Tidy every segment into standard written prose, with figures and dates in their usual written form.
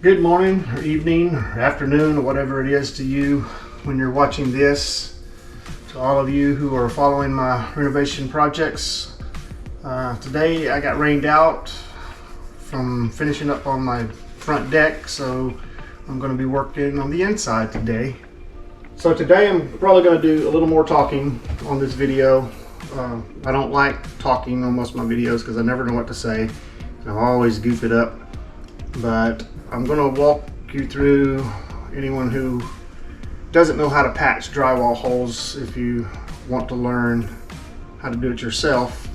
Good morning or evening or afternoon or whatever it is to you when you're watching this. To all of you who are following my renovation projects. Today I got rained out from finishing up on my front deck, so I'm going to be working on the inside today. So today I'm probably going to do a little more talking on this video. I don't like talking on most of my videos because I never know what to say. I always goof it up. But I'm going to walk you through anyone who doesn't know how to patch drywall holes. If you want to learn how to do it yourself,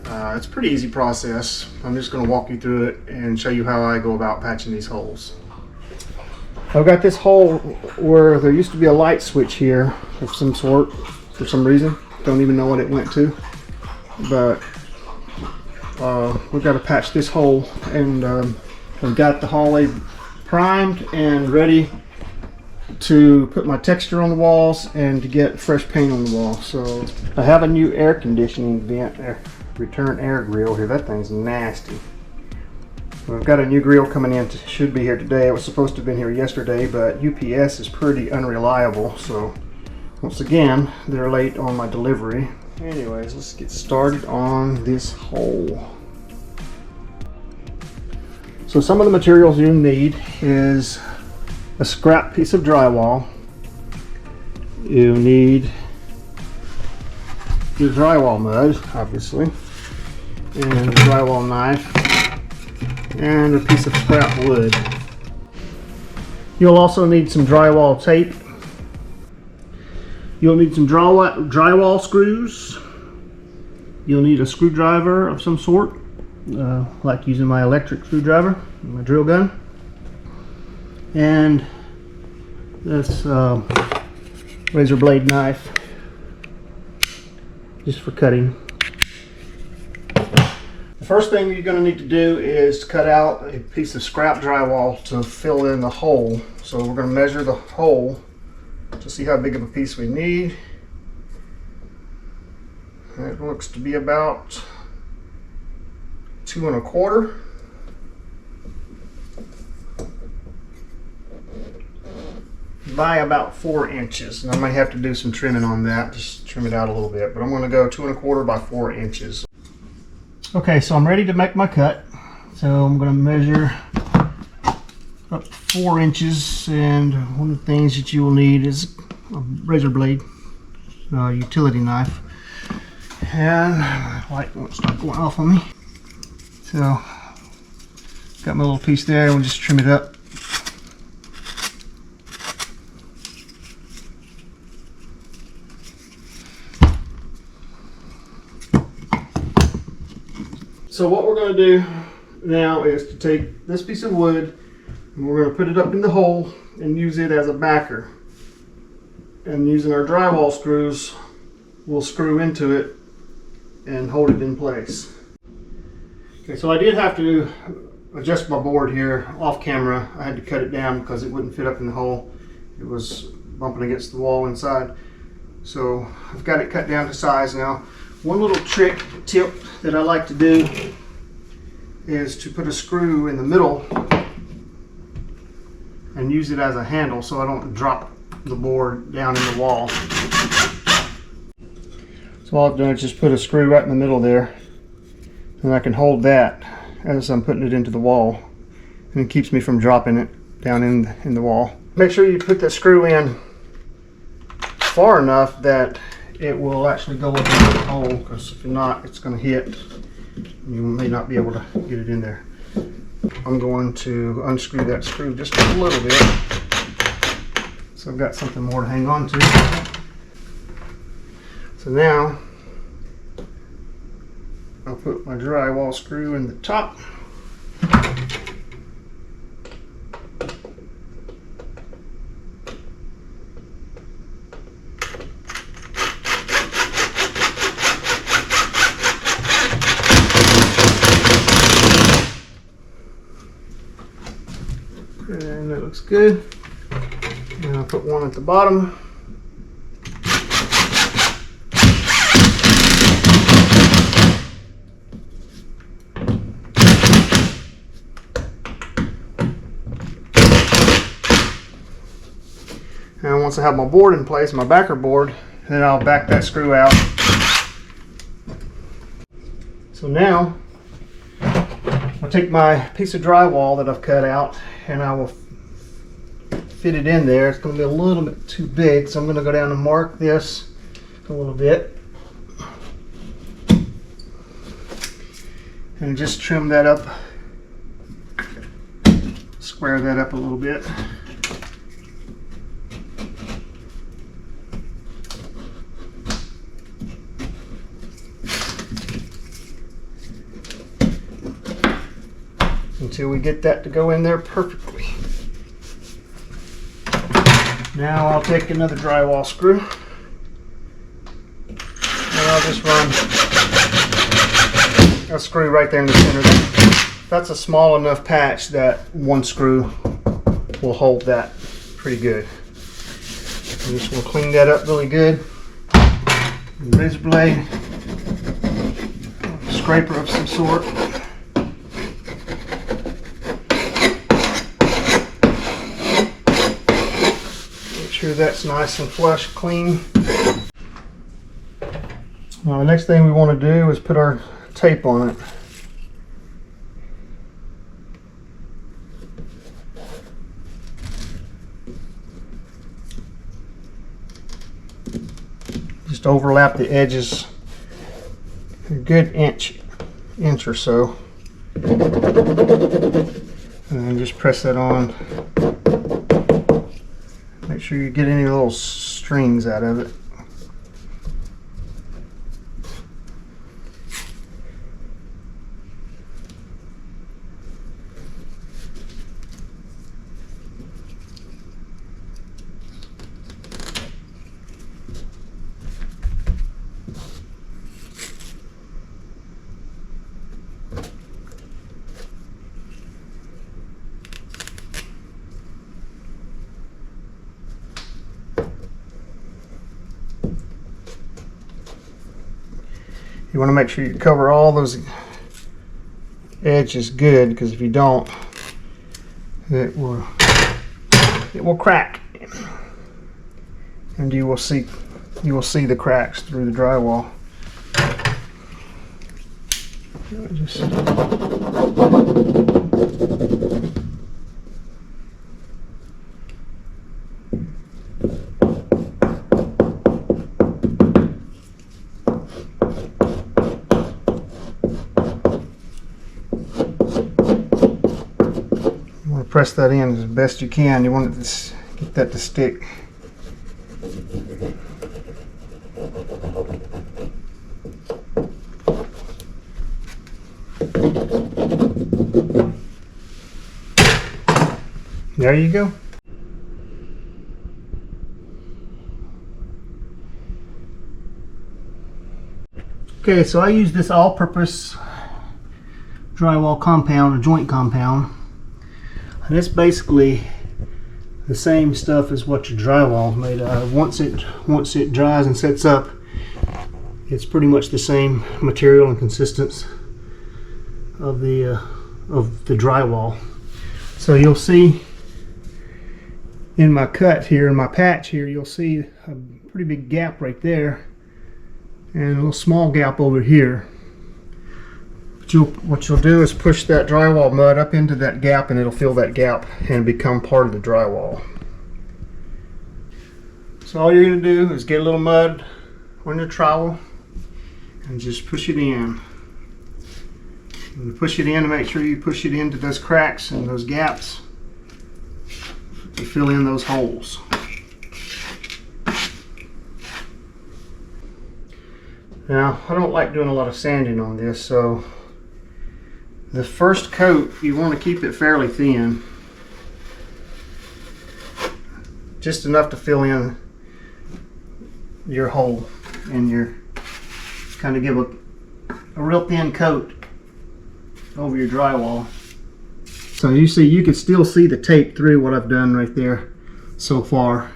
it's a pretty easy process. I'm just going to walk you through it and show you how I go about patching these holes. I've got this hole where there used to be a light switch here of some sort for some reason. Don't even know what it went to, but we've got to patch this hole, and I've got the hallway primed and ready to put my texture on the walls and to get fresh paint on the wall. So I have a new air conditioning vent, return air grill here. That thing's nasty. We've got a new grill coming in, should be here today. It was supposed to have been here yesterday, but UPS is pretty unreliable. So once again, they're late on my delivery. Anyways, let's get started on this hole. So some of the materials you need is a scrap piece of drywall. You need your drywall mud, obviously, and a drywall knife, and a piece of scrap wood. You'll also need some drywall tape. You'll need some drywall screws. You'll need a screwdriver of some sort. Like using my electric screwdriver, my drill gun, and this razor blade knife just for cutting. The first thing you're going to need to do is cut out a piece of scrap drywall to fill in the hole. So we're going to measure the hole to see how big of a piece we need. It looks to be about 2 1/4. By about 4 inches. And I might have to do some trimming on that, just trim it out a little bit, but I'm going to go 2 1/4 by 4 inches. Okay, so I'm ready to make my cut. So I'm going to measure up 4 inches, and one of the things that you will need is a razor blade, utility knife, and the light won't start going off on me. So, got my little piece there, and we'll just trim it up. So what we're going to do now is to take this piece of wood, and we're going to put it up in the hole and use it as a backer. And using our drywall screws, we'll screw into it and hold it in place. Okay, so I did have to adjust my board here off camera. I had to cut it down because it wouldn't fit up in the hole. It was bumping against the wall inside. So I've got it cut down to size now. One little tip that I like to do is to put a screw in the middle and use it as a handle so I don't drop the board down in the wall. So all I've done is just put a screw right in the middle there, and I can hold that as I'm putting it into the wall, and it keeps me from dropping it down in the wall. Make sure you put the screw in far enough that it will actually go up into the hole, because if not, it's going to hit. You may not be able to get it in there. I'm going to unscrew that screw just a little bit, so I've got something more to hang on to. So now I'll put my drywall screw in the top. And that looks good. And I'll put one at the bottom. And once I have my board in place, my backer board, then I'll back that screw out. So now I'll take my piece of drywall that I've cut out and I will fit it in there. It's going to be a little bit too big, so I'm going to go down and mark this a little bit and just trim that up, square that up a little bit. Until we get that to go in there perfectly. Now I'll take another drywall screw and I'll just run a screw right there in the center. That's a small enough patch that one screw will hold that pretty good. I'm just going to clean that up really good. Razor blade, scraper of some sort. Sure that's nice and flush, clean. Now the next thing we want to do is put our tape on it. Just overlap the edges a good inch or so, and then just press that on. Make sure you get any little strings out of it. You want to make sure you cover all those edges good, because if you don't, it will crack, and you will see the cracks through the drywall. Press that in as best you can. You want it to get that to stick. There you go. Okay, so I use this all-purpose drywall compound, or joint compound. And it's basically the same stuff as what your drywall is made out of. Once it dries and sets up, it's pretty much the same material and consistence of the drywall. So you'll see in my cut here, in my patch here, you'll see a pretty big gap right there and a little small gap over here. What you'll do is push that drywall mud up into that gap, and it'll fill that gap and become part of the drywall. So all you're going to do is get a little mud on your trowel and just push it in. And push it in, and make sure you push it into those cracks and those gaps to fill in those holes. Now, I don't like doing a lot of sanding on this, so the first coat, you want to keep it fairly thin. Just enough to fill in your hole, and your kind of give a real thin coat over your drywall. So you see, you can still see the tape through what I've done right there so far,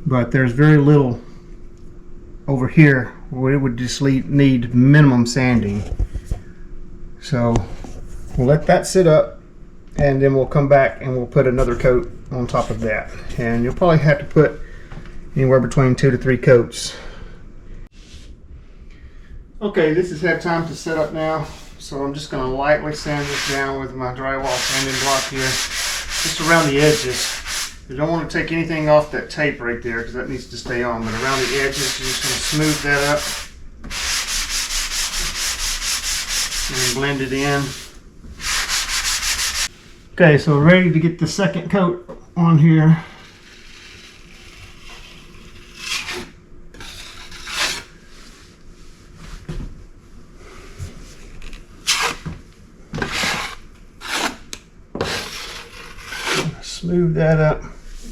but there's very little over here where it would just need minimum sanding. So we'll let that sit up and then we'll come back and we'll put another coat on top of that. And you'll probably have to put anywhere between 2 to 3 coats. Okay, this has had time to set up now, so I'm just going to lightly sand this down with my drywall sanding block here, just around the edges. You don't want to take anything off that tape right there because that needs to stay on, but around the edges you're just going to smooth that up and blend it in. Okay, so we're ready to get the second coat on here. Smooth that up.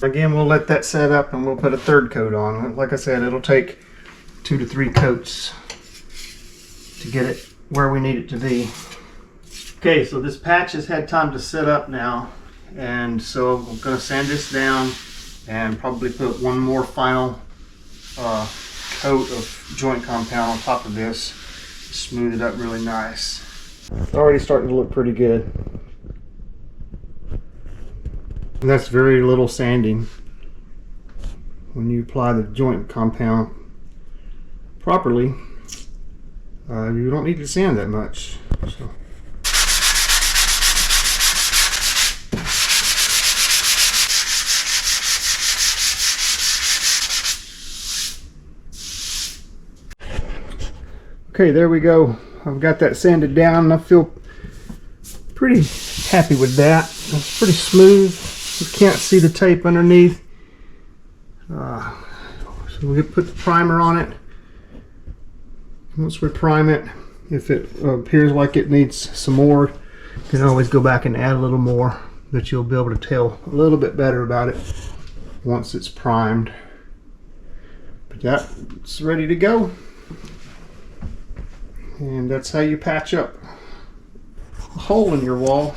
Again, we'll let that set up and we'll put a third coat on. Like I said, it'll take 2 to 3 coats to get it where we need it to be. Okay, so this patch has had time to set up now, and so I'm going to sand this down and probably put one more final coat of joint compound on top of this. Smooth it up really nice. It's already starting to look pretty good. And that's very little sanding when you apply the joint compound properly. You don't need to sand that much. So. Okay, there we go. I've got that sanded down and I feel pretty happy with that. It's pretty smooth. You can't see the tape underneath. So we put the primer on it. Once we prime it, if it appears like it needs some more, you can always go back and add a little more, but you'll be able to tell a little bit better about it once it's primed. But that's ready to go. And that's how you patch up a hole in your wall.